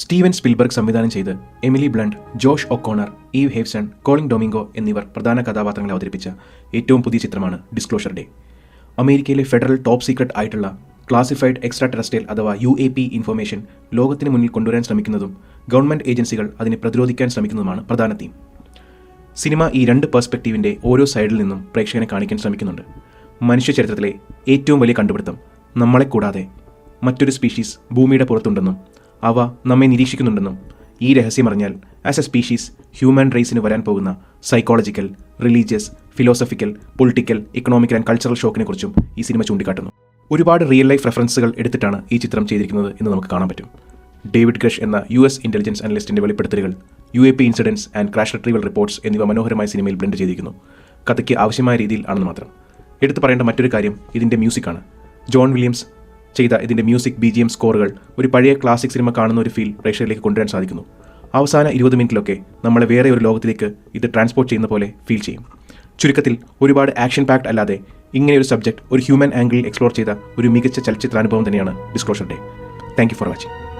Steven Spielberg സംവിധാനം ചെയ്ത് Emily Blunt, Josh O'Connor, Eve Hewson, Colin Domingo എന്നിവർ പ്രധാന കഥാപാത്രങ്ങളെ അവതരിപ്പിച്ച ഏറ്റവും പുതിയ ചിത്രമാണ് ഡിസ്ക്ലോഷർ ഡേ. അമേരിക്കയിലെ ഫെഡറൽ ടോപ്പ് സീക്രട്ട് ആയിട്ടുള്ള ക്ലാസിഫൈഡ് എക്സ്ട്രാ ടെറസ്ട്രിയൽ അഥവാ UAP ഇൻഫർമേഷൻ ലോകത്തിന് മുന്നിൽ കൊണ്ടുവരാൻ ശ്രമിക്കുന്നതും ഗവൺമെൻറ് ഏജൻസികൾ അതിനെ പ്രതിരോധിക്കാൻ ശ്രമിക്കുന്നതുമാണ് പ്രധാന തീം. സിനിമ ഈ രണ്ട് പെർസ്പെക്റ്റീവിൻ്റെ ഓരോ സൈഡിൽ നിന്നും പ്രേക്ഷകനെ കാണിക്കാൻ ശ്രമിക്കുന്നുണ്ട്. മനുഷ്യ ചരിത്രത്തിലെ ഏറ്റവും വലിയ കണ്ടുപിടുത്തം നമ്മളെ കൂടാതെ മറ്റൊരു സ്പീഷീസ് ഭൂമിയുടെ പുറത്തുണ്ടെന്നും അവ നമ്മെ നിരീക്ഷിക്കുന്നുണ്ടെന്നും ഈ രഹസ്യം അറിഞ്ഞാൽ ആസ് എ സ്പീഷീസ് ഹ്യൂമൻ റേസിന് വരാൻ പോകുന്ന psychological, religious, philosophical, political, economical and cultural ഷോക്കിനെക്കുറിച്ചും ഈ സിനിമ ചൂണ്ടിക്കാട്ടുന്നു. ഒരുപാട് റിയൽ ലൈഫ് റെഫറൻസുകൾ എടുത്തിട്ടാണ് ഈ ചിത്രം ചെയ്തിരിക്കുന്നത് എന്ന് നമുക്ക് കാണാൻ പറ്റും. ഡേവിഡ് ഗ്രഷ് എന്ന US ഇൻ്റലിജൻസ് അനലിസ്റ്റിൻ്റെ വെളിപ്പെടുത്തലുകൾ, UAP incidents and crash retrieval reports എന്നിവ മനോഹരമായ സിനിമയിൽ ബ്ലെൻഡ് ചെയ്തിരിക്കുന്നു. കഥയ്ക്ക് ആവശ്യമായ രീതിയിൽ ആണെന്ന് മാത്രം. എടുത്തു പറയേണ്ട മറ്റൊരു കാര്യം ഇതിൻ്റെ മ്യൂസിക്കാണ്. ജോൺ വില്യംസ് ചെയ്ത ഇതിൻ്റെ മ്യൂസിക് BGM സ്കോറുകൾ ഒരു പഴയ ക്ലാസിക് സിനിമ കാണുന്ന ഒരു ഫീൽ പ്രേക്ഷകരിലേക്ക് കൊണ്ടുവരാൻ സാധിക്കുന്നു. അവസാന 20 മിനിറ്റിലൊക്കെ നമ്മളെ വേറെ ഒരു ലോകത്തിലേക്ക് ഇത് ട്രാൻസ്പോർട്ട് ചെയ്യുന്ന പോലെ ഫീൽ ചെയ്യും. ചുരുക്കത്തിൽ ഒരുപാട് ആക്ഷൻ പാക്ഡ് അല്ലാതെ ഇങ്ങനെയൊരു സബ്ജക്റ്റ് ഒരു ഹ്യൂമൻ ആംഗിളിൽ എക്സ്പ്ലോർ ചെയ്ത ഒരു മികച്ച ചലച്ചിത്രാനുഭവം തന്നെയാണ് disclosure day. Thank you for watching.